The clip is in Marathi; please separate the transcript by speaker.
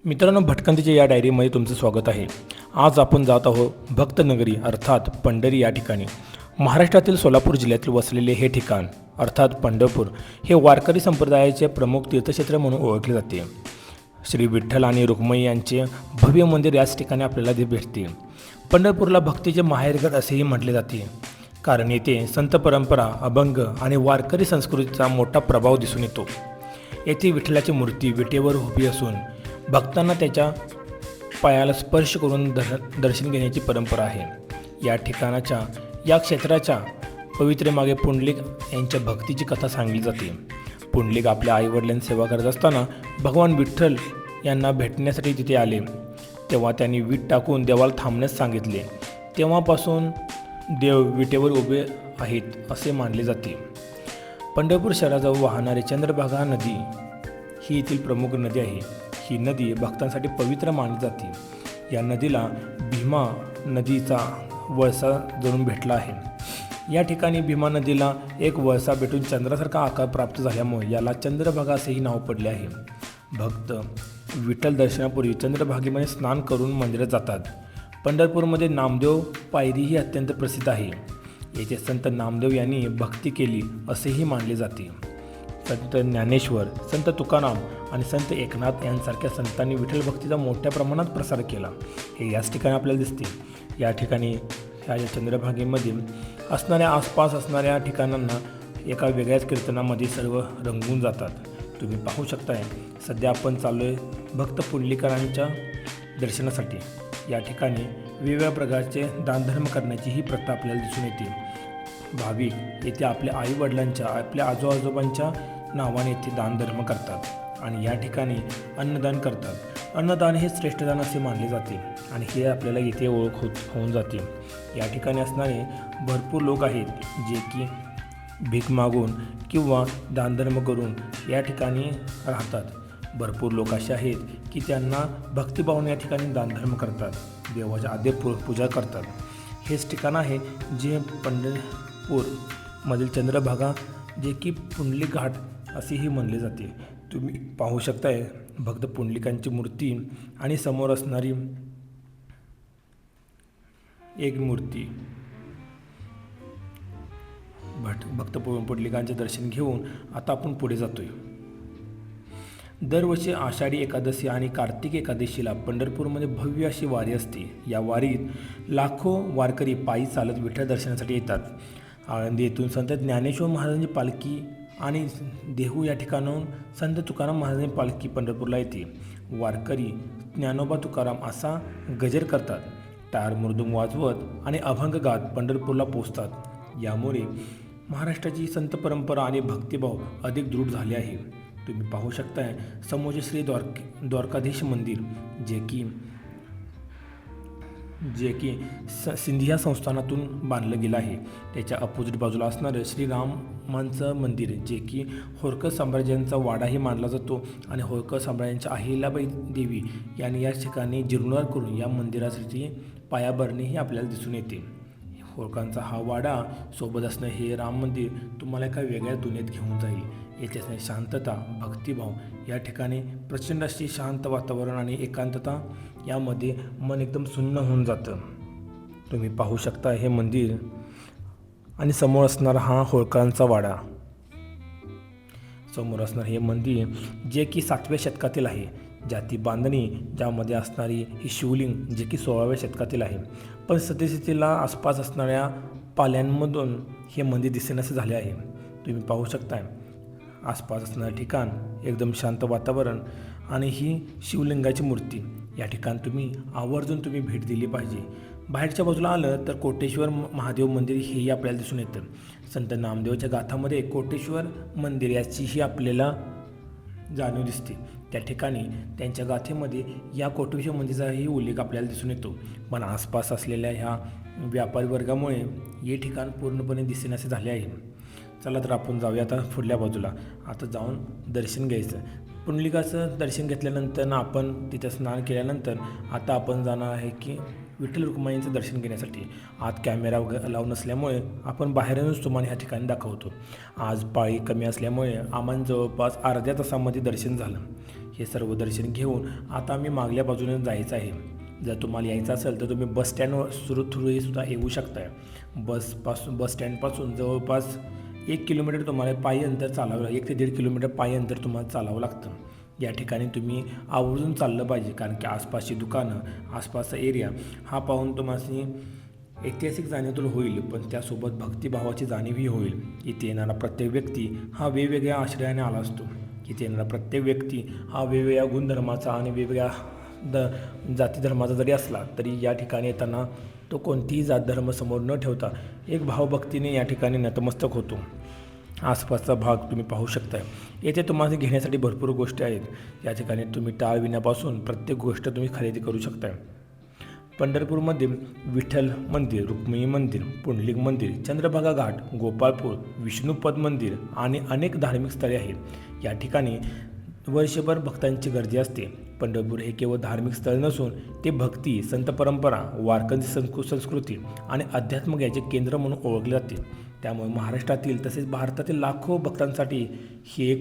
Speaker 1: मित्रांनो, भटकंतीच्या या डायरीमध्ये तुमचं स्वागत आहे. आज आपण जात आहोत भक्तनगरी अर्थात पंढरी या ठिकाणी. महाराष्ट्रातील सोलापूर जिल्ह्यातील वसलेले हे ठिकाण अर्थात पंढरपूर हे वारकरी संप्रदायाचे प्रमुख तीर्थक्षेत्र म्हणून ओळखले जाते. श्री विठ्ठल आणि रुक्मिणी यांचे भव्य मंदिर याच ठिकाणी आपल्याला भेटते. पंढरपूरला भक्तीचे माहेरघर असेही म्हटले जाते, कारण येथे संत परंपरा, अभंग आणि वारकरी संस्कृतीचा मोठा प्रभाव दिसून येतो. येथे विठ्ठलाची मूर्ती विटेवर उभी असून भक्तांना त्याच्या पायाला स्पर्श करून दर्शन घेण्याची परंपरा आहे. या ठिकाणाच्या या क्षेत्राच्या पवित्रेमागे पुंडलिक यांच्या भक्तीची कथा सांगली जाते. पुंडलिक आपल्या आईवडिलांची सेवा करत असताना भगवान विठ्ठल यांना भेटण्यासाठी तिथे आले. तेव्हा त्यांनी वीट टाकून देवाला थांबण्यास सांगितले. तेव्हापासून देव विटेवर उभे आहेत असे मानले जाते. पंढरपूर शहराजवळ वाहणारी चंद्रभागा नदी ही येथील प्रमुख नदी आहे. ही नदी भक्तांसाठी पवित्र मानली जाते. या नदीला भीमा नदीचा वळसा जणून भेटला आहे. या ठिकाणी भीमा नदीला एक वळसा भेटून चंद्रासारखा आकार प्राप्त झाल्यामुळे याला चंद्रभागा असेही नाव पडले आहे. भक्त विठ्ठल दर्शनापूर्वी चंद्रभागेमध्ये स्नान करून मंदिरात जातात. पंढरपूरमध्ये नामदेव पायरी ही अत्यंत प्रसिद्ध आहे. येथे संत नामदेव यांनी भक्ती केली असेही मानले जाते. संत ज्ञानेश्वर, संत तुकाराम आणि संत एकनाथ यांसारख्या संतांनी विठ्ठल भक्तीचा मोठ्या प्रमाणात प्रसार केला. हे याच ठिकाणी आपल्याला दिसते. या ठिकाणी ह्या चंद्रभागेमध्ये असणाऱ्या आसपास असणाऱ्या ठिकाणांना एका वेगळ्याच कीर्तनामध्ये सर्व रंगून जातात. तुम्ही पाहू शकताय, सध्या आपण चाललो आहे भक्त पुंडलिकांच्या दर्शनासाठी. या ठिकाणी वेगवेगळ्या प्रकारचे दानधर्म करण्याची ही प्रथा आपल्याला दिसून येते. भाविक येथे आपल्या आईवडिलांच्या, आपल्या आजोबांच्या नावाने येथे दानधर्म करतात आणि या ठिकाणी अन्नदान करतात. अन्नदान हे श्रेष्ठ दान असे मानले जाते आणि हे आपल्याला येथे ओळख होऊन जाते. या ठिकाणी असणारे भरपूर लोक आहेत जे की भीक मागून किंवा दानधर्म करून या ठिकाणी राहतात. भरपूर लोक असे आहेत की त्यांना भक्तिभावाने या ठिकाणी दानधर्म करतात, देवाच्या आद्य पूजा करतात. हेच ठिकाण आहे जे पंढरपूरमधील चंद्रभागा, जे की पुंडलिक घाट असेही म्हणले जाते. तुम्ही पाहू शकताय भक्त पुंडलिकांची मूर्ती आणि समोर असणारी एक मूर्ती. भक्त पुंडलिकांचे दर्शन घेऊन आता आपण पुढे जातोय. दरवर्षी आषाढी एकादशी आणि कार्तिक एकादशीला पंढरपूरमध्ये भव्य अशी वारी असते. या वारीत लाखो वारकरी पायी चालत विठ्ठल दर्शनासाठी येतात. आळंदी येथून संत ज्ञानेश्वर महाराजांची पालखी आणि देहू या ठिकाणाहून संत तुकाराम महाराजांची पालखी पंढरपूरला येते. वारकरी ज्ञानोबा तुकाराम असा गजर करतात, टाळ मृदुंग वाजवत आणि अभंग गात पंढरपूरला पोचतात. यामुळे महाराष्ट्राची संत परंपरा आणि भक्तिभाव अधिक दृढ झाले आहे. तुम्ही पाहू शकताय समोरचे श्री द्वारकाधीश मंदिर, जे की सिंधिया संस्थानातून बांधलं गेलं आहे. त्याच्या अपोजिट बाजूला असणारं श्रीरामांचं मंदिर, जे की होळकर साम्राज्यांचा वाडाही मानला जातो आणि होळकर साम्राज्यांच्या अहिल्याबाई देवी यांनी या ठिकाणी जीर्णोद्धार करून या मंदिरासाठी पायाभरणीही आपल्याला दिसून येते. होळकरांचा हा वाडा सोबत असणं हे राम मंदिर तुम्हाला एका वेगळ्या दुनियेत घेऊन जाईल. येथे शांतता, भक्तिभाव, या ठिकाणी प्रचंड अशी शांत वातावरण आणि एकांतता, यामध्ये मन एकदम सुन्न होऊन जातं. तुम्ही पाहू शकता हे मंदिर आणि समोर असणारा हा होळकरांचा वाडा. समोर असणारं हे मंदिर जे की 7व्या शतकातील आहे. जाती बांधणी ज्यामध्ये असणारी ही शिवलिंग जे की 16व्या शतकातील आहे. पण सत्यस्थितीला आसपास असणाऱ्या पाल्यांमधून हे मंदिर दिसेनासे झाले आहे. तुम्ही पाहू शकताय आसपास असणारं ठिकाण, एकदम शांत वातावरण आणि ही शिवलिंगाची मूर्ती. या ठिकाण तुम्ही आवर्जून भेट दिली पाहिजे. बाहेरच्या बाजूला आलं तर कोटेश्वर महादेव मंदिर हेही आपल्याला दिसून येतं. संत नामदेवच्या गाथामध्ये कोटेश्वर मंदिर याचीही आपल्याला जाणीव दिसते. त्या ठिकाणी त्यांच्या गाथेमध्ये या कोटेश्वर मंदिराचाही उल्लेख आपल्याला दिसून येतो. पण आसपास असलेल्या ह्या व्यापारी वर्गामुळे हे ठिकाण पूर्णपणे दिसेनासे झाले आहे. चला तर आपण जाऊया आता पुढल्या बाजूला. आता जाऊन दर्शन घ्यायचं. पुंडलिकाचं दर्शन घेतल्यानंतर आपण तिथं स्नान केल्यानंतर आता आपण जाणार आहे की विठ्ठल रुक्माईंचं दर्शन घेण्यासाठी. आत कॅमेरा अलाव नसल्यामुळे आपण बाहेरूनच तुम्हाला ह्या ठिकाणी दाखवतो. आज पाळी कमी असल्यामुळे आम्हाला जवळपास अर्ध्या तासामध्ये दर्शन झालं. हे सर्व दर्शन घेऊन आता आम्ही मागल्या बाजूने जायचं आहे. जर तुम्हाला यायचं असेल तर तुम्ही बस स्टँडवर सुद्धा येऊ शकताय. बस स्टँडपासून जवळपास 1 किलोमीटर तुम्हाला पायी अंतर चालावं, 1 ते 1.5 किलोमीटर पायी अंतर तुम्हाला चालावं लागतं. या ठिकाणी तुम्ही आवर्जून चाललं पाहिजे, कारण की आसपासची दुकानं, आसपासचा एरिया हा पाहून तुम्हाला ऐतिहासिक जाणीव तर होईल, पण त्यासोबत भक्तिभावाची जाणीवही होईल. इथे येणारा प्रत्येक व्यक्ती हा वेगवेगळ्या आश्रयाने आला असतो. इथे येणारा प्रत्येक व्यक्ती हा वेगवेगळ्या गुणधर्माचा आणि वेगवेगळ्या जाती धर्माचा जरी असला तरी या ठिकाणी येताना तो कोणतीही जात धर्म समोर न ठेवता एक भावभक्तीने या ठिकाणी नतमस्तक होतो. आसपासचा भाग तुम्ही पाहू शकताय. येथे तुम्हाला घेण्यासाठी भरपूर गोष्टी आहेत. या ठिकाणी तुम्ही टाळ विण्यापासून प्रत्येक गोष्ट तुम्ही खरेदी करू शकताय. पंढरपूरमध्ये विठ्ठल मंदिर, रुक्मिणी मंदिर, पुंडलिक मंदिर, चंद्रभागा घाट, गोपाळपूर, विष्णुपद मंदिर आणि अनेक धार्मिक स्थळे आहेत. या ठिकाणी वर्षभर भक्तांची गर्दी असते. पंढरपूर हे केवळ धार्मिक स्थळ नसून ते भक्ती, संत परंपरा, वारकरी संस्कृती आणि अध्यात्म याचे केंद्र म्हणून ओळखले जाते. त्यामुळे महाराष्ट्रातील तसेच भारतातील लाखो भक्तांसाठी ही एक